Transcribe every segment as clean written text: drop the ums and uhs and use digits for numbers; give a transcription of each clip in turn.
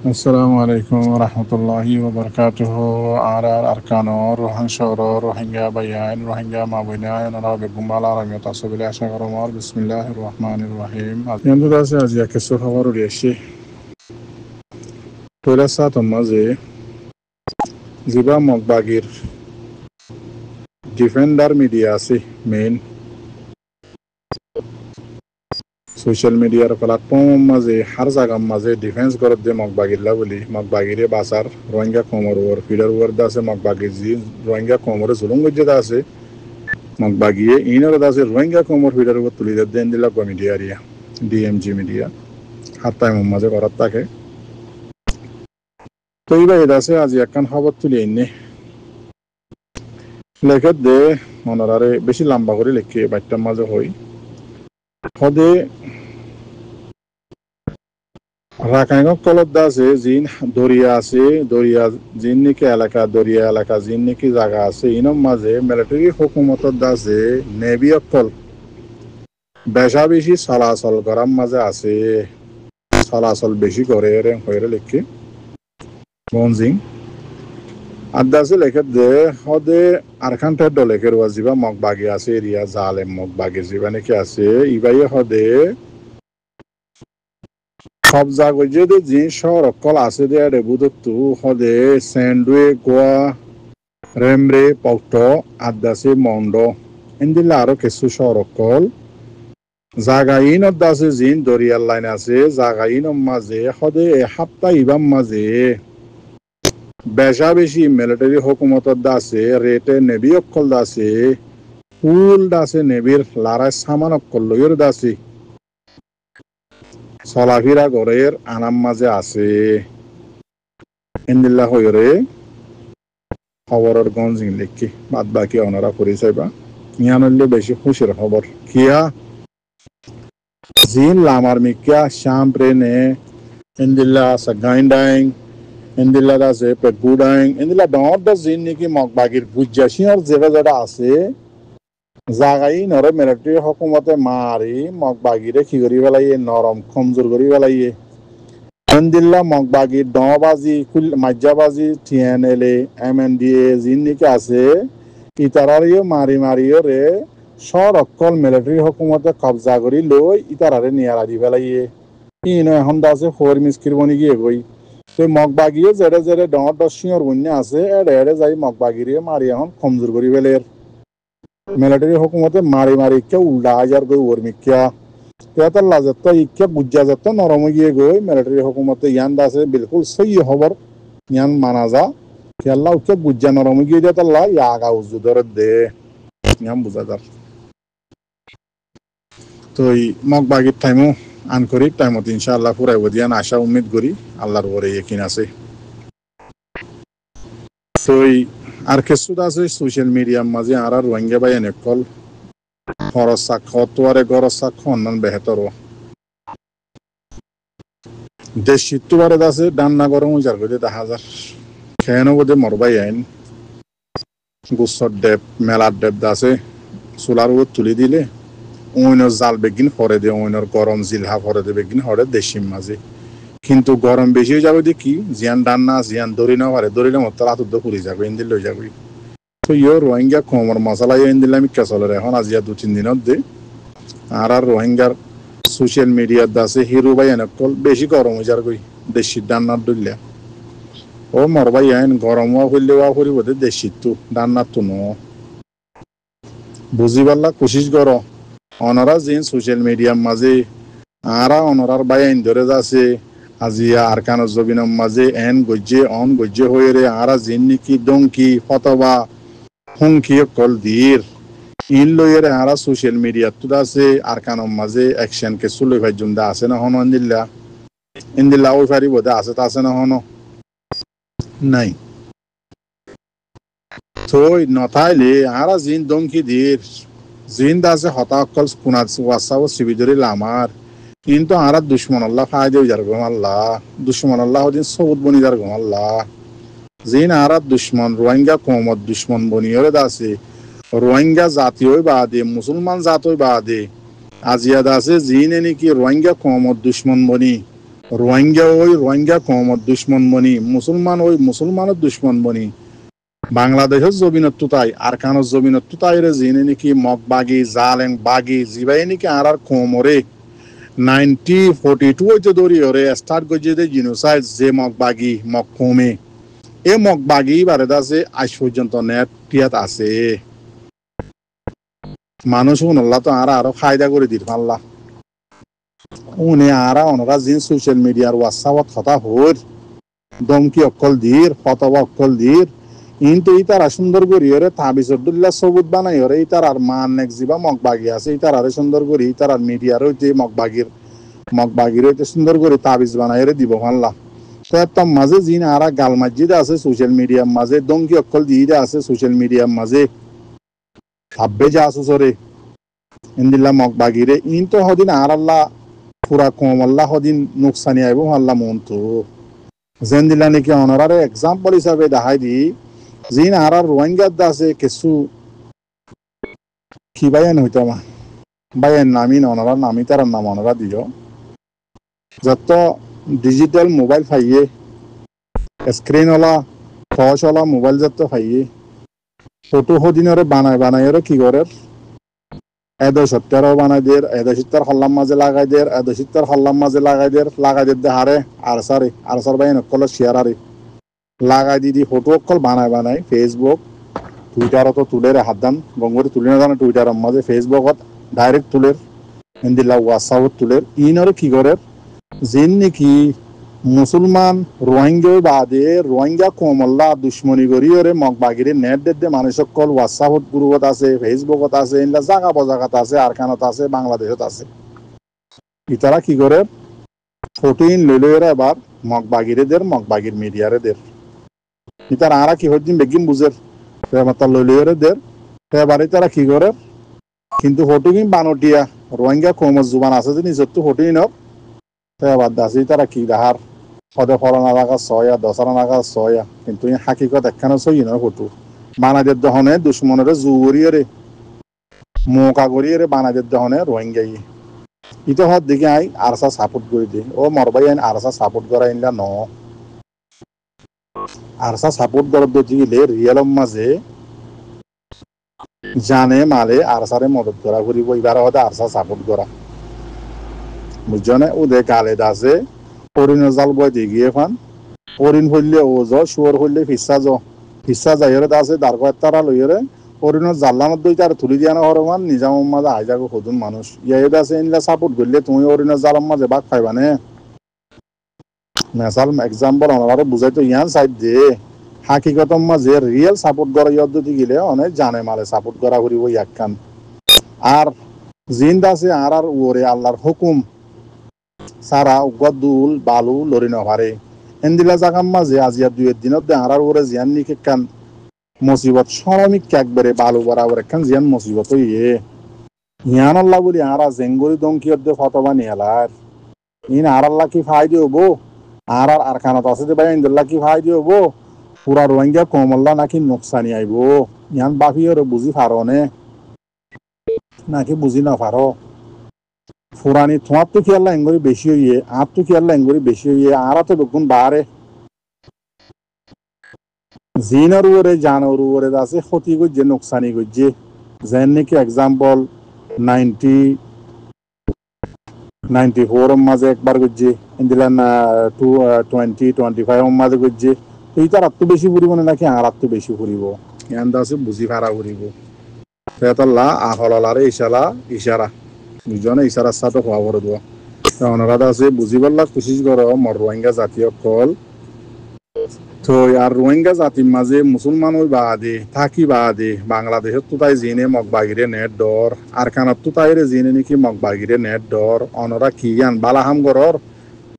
Assalamu alaikum wa rahmatullahi wa barakatuhu. Arar Arkanor, Rohan Shoro, Rohingya Bayan, Rohingya Mabuna, and Arabic Gumbala, Ramyatasabila Shagaromar, Bismillahir Rahmanir Rahim. Yandudasi Azia Kesuhavar Yeshi. Tulasa Tomaze, Ziba Mogbagir, Defender Mediasi, main social media platform maze har jaga maze defense gorot de Mogbagirla boli Mogbagire basar Rohingya komor or feeder word ase Mogbagizi Rohingya komor zulum gojje da ase Mogbagie inor da ase Rohingya komor feeder word tuli de dendila go media area DMG media hatta maze gorat take to iba eda ase aji ekkan khabar tuli enne লেখত দে মনরারে বেশি লম্বা করে লেখে বাইটা মাঝে হই হদে রাকাইগক কলত আছে জিন দরিয়া আছে দরিয়া জিন নাকি এলাকা দরিয়া এলাকা জিন নাকি জায়গা আছে ইনম মাঝে মিলিটারি হুকুমতত আছে নেভি অকল বেশা বেশি চলাচল করার মাঝে আছে চলাচল বেশি করে হয়ে লেখে বনজিং আদাসে লেখত দে হদে আরখান ঠাড লেখের ওয়াজিবা মগবাগি আছে এরিয়া জালেম মগবাগি জিবা নাকি আছে ইবাই হদে কবজা গজে দে জিন শহর অকল আছে দে আরে বুদতু হদে স্যান্ডউয়ে গোয়া রেমরে পক্ট আদাসে মন্ড এন্দিলা আরো কিছু শহর অকল জাগাইন আদাসে জিন দরিয়ার লাইন আছে জাগাইন মাঝে হদে হাপ্তা ইবাম মাঝে বেশা বেশি মিলিটারি হুকুমতত আছে রেটে নেভি অকল আছে ফুল আছে নেভির লারাই সামান অকল লইর আছে চলাফিরা গড়ের আনাম মাঝে আছে এন্দিল্লা হইরে খবরের গঞ্জিং লিখি বাদ বাকি ওনারা করে চাইবা ইয়ান হইলে বেশি খুশির খবর কিয়া জিন লামার মিকিয়া শাম প্রেনে এন্দিল্লা সাগাইন্ডাইং এন্দিল্লা আছে পেটগুডাইং এন্দিল্লা ডর দ জিন নাকি মগবাগির বুজাসিয়ার যেটা যেটা আছে জাগাই নরে মিলিটারি হুকুমতে মারি মগবাগিরে কি করি পেলাইয়ে নরম কমজোর করি পেলাইয়ে এন্দিল্লা মগবাগির ডবাজি মাজ্জাবাজি TNLA MNDA জিন নাকি আছে ইতারারিও মারি মারিও রে সর অকল মিলিটারি হুকুমতে কবজা করি লই ইতারারে নিয়ারা দি পেলাইয়ে ইনো এখন দাসে ফোর মিসকির বনি গিয়ে গই তো মগবাগিয়ে যেড়ে যেড়ে ডর দশিয়র বন্যা আছে এড়ে এড়ে যাই মগবাগিরে মারি এখন কমজোর করি পেলের মিলিটারি হুকুমতে মারি মারি ইকে উল্টা হাজার গই ওরমিকিয়া ইয়াতার লাজত ইকে বুঝা যত নরম গিয়ে গই মিলিটারি হুকুমতে ইয়ান দাসে বিলকুল সহি খবর ইয়ান মানা যা খেলা উকে বুঝা নরম গিয়ে দিয়ে তাল্লা ইয়াগা উজু ধরে দে ইয়ান বুঝা যার তো এই মগবাগির টাইমও আন করি টাইমত ইনশাআল্লাহ ফুরাইব দিয়ান আশা উম্মিদ করি আল্লাহর উপরে ইকিন আছে তো আর কিছু আছে সোশ্যাল মিডিয়ার মাঝে আর রোহিঙ্গা বাই এনেকল খরচা খতোয়ারে গরচা খন্নান বেহতর দেশ শীতবারে আছে ডান্না গরম যার গদে 10,000 খেয়ানো বোধে মরবাই আইন গুসর ডেপ মেলার ডেপ আছে সোলার উপর তুলি দিলে ওইনর জাল বেগিন হরে দে ওইনর গরম জিলহা হরে দে বেগিন হরে দেশিম মাঝে কিন্তু গরম বেশি হয়ে যাবে দেখি জিয়ান ডান্না জিয়ান দড়ি না পারে দড়িলে মতো রাতুদ্দ পুরি যাবে ইন্দিল লই যাবে তো ইয়ে রোহিঙ্গা কমর মশলা ইন্দিল আমি কেসলের এখন আজিয়া 2-3 দিনত দে আর রোহিঙ্গার সোশ্যাল মিডিয়ার দাসে হিরো ভাই এনেকল বেশি গরম হয়ে যার গই দেশি ডান্নার দলিয়া ও মরবাই আইন গরম হওয়া হইলে ওয়া করিব দে দেশি তো ডান্নার তো ন বুঝি পারলা কোশিশ কর অনরা জিন সোশ্যাল মিডিয়ার মাঝে আরা অনরার বাই আইন ধরে যাচ্ছে আজিয়া আরকান জবিনম মাঝে এন গজ্জে অন গজ্জে হয়ে রে আরা জিন নাকি দংকি ফতবা হুঙ্কি কল দির ইন লইরে আরা সোশ্যাল মিডিয়া তো আছে আরকানম মাঝে অ্যাকশন কে সুলই ভাই জুমদা আছে না হন ইন্দিল্লা ওই ফারি বোধা আছে তা আছে না হন নাই তো নথাইলে আরা জিন দংকি দির জিন দাসে হতা অকল কুনাত ওয়াসাও সিবিদরি লামার কিন্তু আর দুশ্মন আল্লাহ ফায়দে যার গম আল্লাহ দুশ্মন আল্লাহ দিন সবুত বনি যার গম আল্লাহ জিন আর দুশ্মন রোহিঙ্গা কমত দুশ্মন বনিয়রে দাসে রোহিঙ্গা জাতীয় বাদে মুসলমান জাতীয় বাদে আজিয়া দাসে জিন নাকি রোহিঙ্গা কমত দুশ্মন বনি রোহিঙ্গা কমত দুশ্মন বনি মুসলমান ওই মুসলমানের দুশ্মন বনি বাংলাদেশের জমিনত তাই আরকানের জমিনত তাই রে জিনে নাকি মগ বাগি জালেং বাগি জিবাই নাকি আর কমরে 1942 হইতে ধরি ওরে স্টার্ট করছে যে জিনোসাইড যে মগ বাগি মগ কমে এ মগ বাগি বারেদ আছে আজ পর্যন্ত নেট টিয়াত আছে মানুষ উনল্লা তো আরো ফায়দা করে দিল পাল্লা উনি ওনারা জিন সোশ্যাল মিডিয়ার হোয়াটসঅ্যাপত কথা হর দমকি অক্কল দির ফতবা অক্কল দির কিন্তু ইতারা সুন্দর করি ওরে তাবিজুল্লাহ সবুত বানাই ওরে ইতার আর মান নেক জিবা মগবাগি আছে ইতার আরে সুন্দর করি ইতার আর মিডিয়ার হইতে মগবাগির হইতে সুন্দর করে তাবিজ বানাই রে দিব পাল্লা তো একটা মাঝে জিন আরা গাল মসজিদ আছে সোশ্যাল মিডিয়ার মাঝে দমকি অক্কল দিয়ে আছে সোশ্যাল মিডিয়ার মাঝে ভাববে যে আসুস ওরে ইন্দিল্লা মগবাগিরে ইন তো হদিন আর আল্লাহ পুরা কম আল্লাহ হদিন নুকসানি আইব আল্লাহ মন তো যেন দিলা নাকি অনারারে এক্সাম্পল হিসাবে দেখাই দি জিন আর রোহিঙ্গার আছে কিছু কি বাইন হইতাম বাইন নামি অনারা নামি তার নাম অনারা দিও যত ডিজিটাল মোবাইল পাইয়ে স্ক্রিনওয়ালা ফসওয়ালা মোবাইল যত পাইয়ে ফটো হদিনরে বানাই ওরে কি করে এদশত্তরও বানাই দের এদশিত্তর হল্লাম মাঝে লাগাই দের এদশিত্তর হল্লাম মাঝে লাগাই দের হারে আরসার বাইন অকল শেয়ার আরে লাগাই দি ফটো অকল বানাই ফেসবুক টুইটারত তুলে হাত দান বঙ্গরে তুলে না জানে টুইটারের মাঝে ফেসবুকত ডাইরেক্ট তুলের হিন্দিলা হোয়াটসঅ্যাপত তুলের ইনরে কি করে জিন নাকি মুসলমান রোহিঙ্গা বাদে রোহিঙ্গা কমল্লা দুশ্মনী করি ওরে মগ বাগিরে নেট দে মানুষ সকল হোয়াটসঅ্যাপত গ্রুপত আছে ফেসবুকত আছে ইনলা জাগা বজাগাত আছে আরকানত আছে বাংলাদেশত আছে ইতারা কি করে ফটো ইন লইলে এবার মগ বাগির মিডিয়ারে দের ইতারা আরা কি হদিন বেগিন বুঝের মাত্র লইলে দের এবারে তারা কি করে কিন্তু ফটো কিন বানটিয়া রোহিঙ্গা কমত জুবান আছে যে নিজত ফটো ইন এবার দাসি তারা কি দাহার সদে ফরানা লাগা ছয়া দশরা লাগা ছয়া কিন্তু হাকিকত একখানে ছই নয় ফটো বানাদের দহনে দুশ্মনের জুগরিয়ে মৌকা করিয়ে বানাদের দহনে রোহিঙ্গাই ইতো হত দেখি আই আরসা সাপোর্ট করে দি ও মরবাই আইন আরসা সাপোর্ট করা ইনলা ন আরসা সাপোর্ট করার দিলে রিয়েলম মাঝে জানে মালে আরসারে মদত করা করিব এবার হতে আরসা সাপোর্ট করা বুঝছনে ও দে গালে দাসে হরিণ জাল বই দিয়ে গিয়ে ফান হরিণ হইলে ও শুয়ার হইলে ফিসা যাইরে দাসে দাঁড় তারা লইরে হরিণের জাল্লানত দই তার তুলি দিয়া না হরমান নিজাম মাঝে আইজাগো সদুন মানুষ ইয়ে দাসে ইনলা সাপোর্ট করলে তুমি হরিণের জালাম মাঝে বাঘ পাইবানে মেসাল এক্সাম্পল ওনারা বুঝাই তো ইয়ান সাইড দিয়ে হাকিকত মাঝে রিয়েল সাপোর্ট করা ইয়দ্দতি গেলে অনেক জানে মালে সাপোর্ট করা করিব ইয়াকান আর জিন্দ আছে আর ওরে আল্লাহর হুকুম সারা উগদুল বালু লরি নভারে এন্দিলা জাগাম মাঝে আজিয়া দুই দিনত দে আর ওরে জিয়ান নিকে কান মুসিবত শ্রমিক একবারে বালু বরাবর একখান জিয়ান মুসিবত ইয়ে ইয়ান আল্লাহ বলি আরা জেঙ্গুরি দঙ্কিয়ত দে ফতবা নিয়ালার ইন আর আল্লাহ কি ফায়দা হবো আর আরকানত আছে যে ভাই ইন্দুল্লাহ কি ফায়দা হবো পুরা রোহিঙ্গা কমল্লা নাকি নোকসানি আইব ইয়ান বাফি ওরে বুঝি ফারনে নাকি বুঝি না ফারো ফুরানি তোমার তো কি আল্লাহ এঙ্গরি বেশি হইয়ে আর তো কি আল্লাহ এঙ্গরি বেশি হইয়ে আর তো বেগুন বাহারে জিনার উপরে জানোর উপরে আছে ক্ষতি করছে নোকসানি করছে যেন নাকি এক্সাম্পল 94 মাঝে একবার করছে ইন্দিলান 2025 মাঝে করছে এই তার আত্ম বেশি ফুরিব না নাকি আর আত্ম বেশি ফুরিব ইয়ান আছে বুঝি ফারা ফুরিব সেতাল্লাহ আহলারে ইশারা বুঝনে ইশারার সাথে হওয়া করে দেওয়া ওনারা আছে বুঝিবার কোশিশ করো মর রোহিঙ্গা জাতীয় কল তো আর রোহিঙ্গা জাতির মাঝে মুসলমান ওই বাদে থাকি বাদে বাংলাদেশত তো তাই জিনে মগবাগিরে নেট ডর আর কানত তো তাইরে জিনে নাকি মগবাগিরে নেট ডর অনরা কি ইয়ান বালাহাম গরর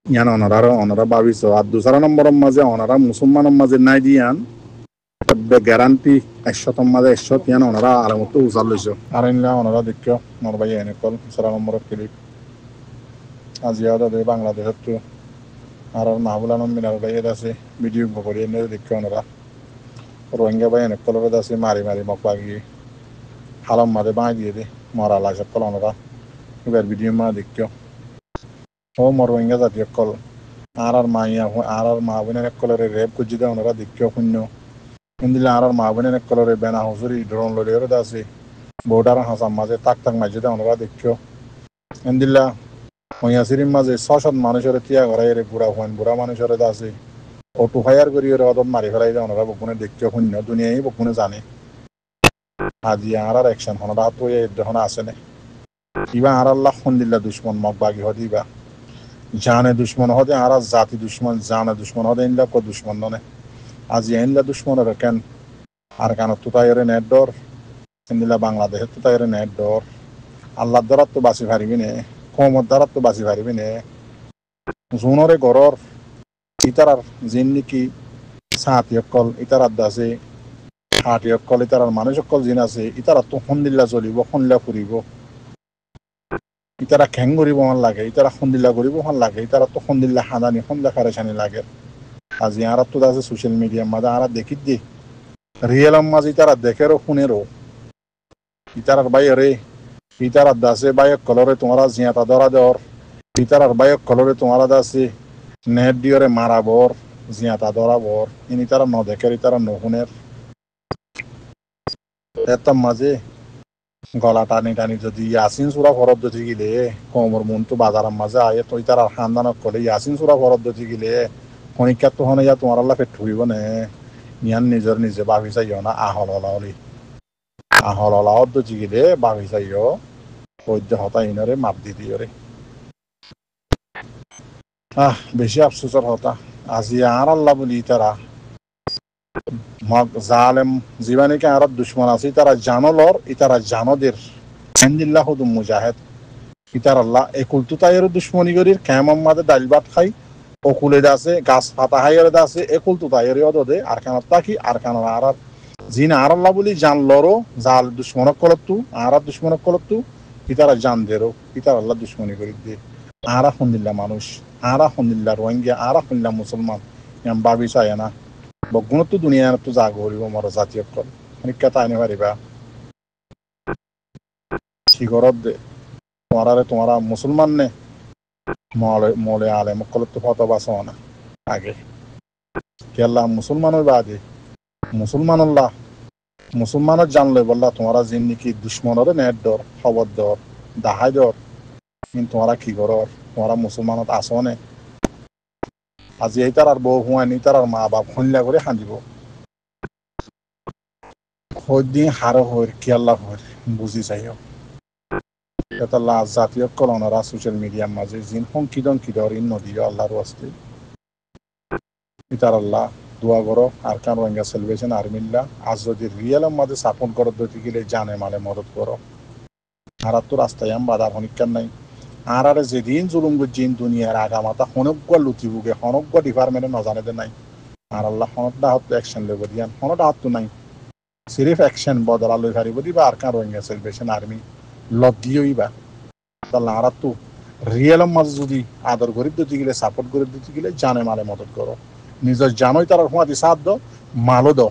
ইয়ান অনরা ভাবিছ আর দুসরা নম্বরের মাঝে অনরা মুসলমানের মাঝে নাই দিয়ান গ্যারান্টি 100 মাঝে 100 ইয়ান অনরা আরামত উচাল লইছ আর ইনলা অনরা দেখিও নরবাই এনে কল দুসরা নম্বরের ক্লিক আজিয়া দে বাংলাদেশত তো আর মাহবুল মিনার ভাই আছে ভিডিও করে এনে দেখি ওনারা রোহিঙ্গা ভাই অনেক কলর আছে মারি মকবাগি হালম মাঝে বাঁ দিয়ে দে মরা লাগছে কল ওনারা এবার ভিডিও মা দেখিও ও মর রোহিঙ্গা জাতীয় কল আর মাইয়া আর মা বোনের এক কলরে রেপ করছি দে ওনারা দেখিও শূন্য ইন্দিলা আর মা বোনের এক কলরে বেনা হুজুরি ড্রোন লড়িয়ে আছে বর্ডার হাসাম মাঝে তাক তাক মাঝে দে ওনারা দেখিও ইন্দিলা মহিয়াসিরির মাঝে 600 মানুষের তিয়া ঘরাই রে বুড়া হন বুড়া মানুষের আছে অটো ফায়ার করি ওরা অদম মারি ফেলাই দে ওনারা বকুনে দেখিও শূন্য দুনিয়াই বকুনে জানে আজি আর অ্যাকশন হনরা তো এই দেখুন আছে না ইবা আর আল্লাহ দিল্লা দুশ্মন মক বাগি হদিবা জানে দুশ্মন হদে আর জাতি দুশ্মন জানে দুশ্মন হদে ইনলা কো দুশ্মন ননে আজি ইনলা দুশ্মন কেন আর কান তো তাইরে নেট ডর ইনলা বাংলাদেশ তো তাইরে নেট ডর আল্লাহর দ্বারা তো বাঁচি পারিবি নে কমর দ্বারা তো বাঁচি পারিবি নে জুনরে গরর ইতারার জিন নিকি সাতি অকল ইতারার দাসে হাটি অকল ইতারার মানুষ অকল জিন আছে ইতারা তো দিল্লা চলিব দিল্লা ফুরিব ইতারা খ্যাং করিব হন লাগে ইতারা দিল্লা করিব হন লাগে ইতারা তো দিল্লা হাদানি সন্ধ্যা খারেছানি লাগে আজি আর তো আছে সোশ্যাল মিডিয়ার মাঝে আর দেখি দি রিয়েল মাঝে ইতারা দেখেরও শুনেরও ইতারার বাইরে ইতারার দাসে বাইক কলরে তোমারা জিয়াতা ধরা দেওয়ার ইতারার বাইক কলরে তোমারা দাসে নেট দিয়রে মারাবর জিয়াতা ধরাবর ইনি তারা ন দেখের ইতারা নহুনের এত মাঝে গলা টানি টানি যদি ইয়াসিন সুরা ফরত যদি গিলে কমর মন তো বাজারের মাঝে আয়ে তো তার খানদানক করে ইয়াসিন সুরা ফরত যদি গিলে খনিকাত তো হনে যা তোমার আল্লাহ পেট ঠুইব নে ইয়ান নিজের নিজে ভাবি চাইও না আহল হলাহলি আহল হলাহত যদি গিলে ভাবি চাইও পদ্য হতা ইনরে মাপ দি দিয়রে বেশি আফসোসর হতা আজি আর আল্লাহ বলি তারা মগ জালেম জীবানিকে আর দুশ্মন আছে তারা জানলর ইতারা জানদের আলহামদুলিল্লাহ হুদুম মুজাহিদ ইতার আল্লাহ একুল তো তাইয়ের দুশ্মনী করির কেমন মাঝে ডাল ভাত খাই অকুলে দাসে গাছ পাতা হাইয়ের দাসে একুল তো তাইয়ের অদে আর কানত তাকি আর কানত আর জিন আর আল্লাহ বলি জানলরও জাল দুশ্মনক কলত্তু আর দুশ্মনক কলত্তু ইতারা জানদেরও ইতার আল্লাহ দুশ্মনী করি দিয়ে আর আলহামদুলিল্লাহ মানুষ আর আলহামদুলিল্লাহ রোহিঙ্গা আর আলহামদুলিল্লাহ মুসলমান বাবি চায় না বগুণতো দুনিয়ার তো জাগ হরিব মর জাতীয় কল পরীক্ষা তাইনে পারিবা শিগরত দে তোমারা মুসলমান নে মলে আলে মকল তো ফটো বাসো না আগে কেল্লা মুসলমানের বাদে মুসলমানুল্লাহ মুসলমানের জানলে বললা তোমারা জিন্দিকি দুশ্মনরে নেট দর খবর দর দাহাই দর কিন্তু তোমরা কি করর তোমরা মুসলমানত আসো নে আজি এই তার বউ হুয়ানি তার মা বাপ হইলা করে খান্দিব দিন হারো হইর কেল্লা হইর বুঝি চাইও এটা জাতীয় কলনারা সোশ্যাল মিডিয়ার মাঝে জিন সংকিদন কিদর ইন নদীয় আল্লাহর ওয়াস্তে ইতার আল্লাহ দোয়া করো আর কান রোহিঙ্গা সেলিব্রেশন আর্মিল্লা আজ যদি রিয়েলের মাঝে স্থাপন করো দইতে গেলে জানে মালে মদত করো আর তো রাস্তায় বাধার হনিকার নাই আর যেদিন জুলুম জিন দুনিয়ার আগামাতা হনজ্ঞ লুটিবুগে হনজ্ঞ ডিপার্টমেন্টে নজানে দে নাই আর আল্লাহ হনটা হাত অ্যাকশন লইব দিয়ান হনটা হাত তো নাই সিরিফ অ্যাকশন বদলা লই পারিব দিবা আর কান রোহিঙ্গা সেলিব্রেশন আর্মি লগ দিয়েইবা তাহলে আর তো রিয়েলের মাঝে যদি আদর গরিব দিতে গেলে সাপোর্ট গরিব দিতে গেলে জানে মালে মদত করো নিজের জানোই তার হুঁয়াদি সাথ দাও মালও দাও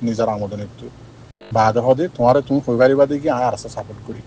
নিজের আমদনিত্য বাদ হদে তোমারে তুমি হইবারিবা দেখি আর সাপোর্ট করি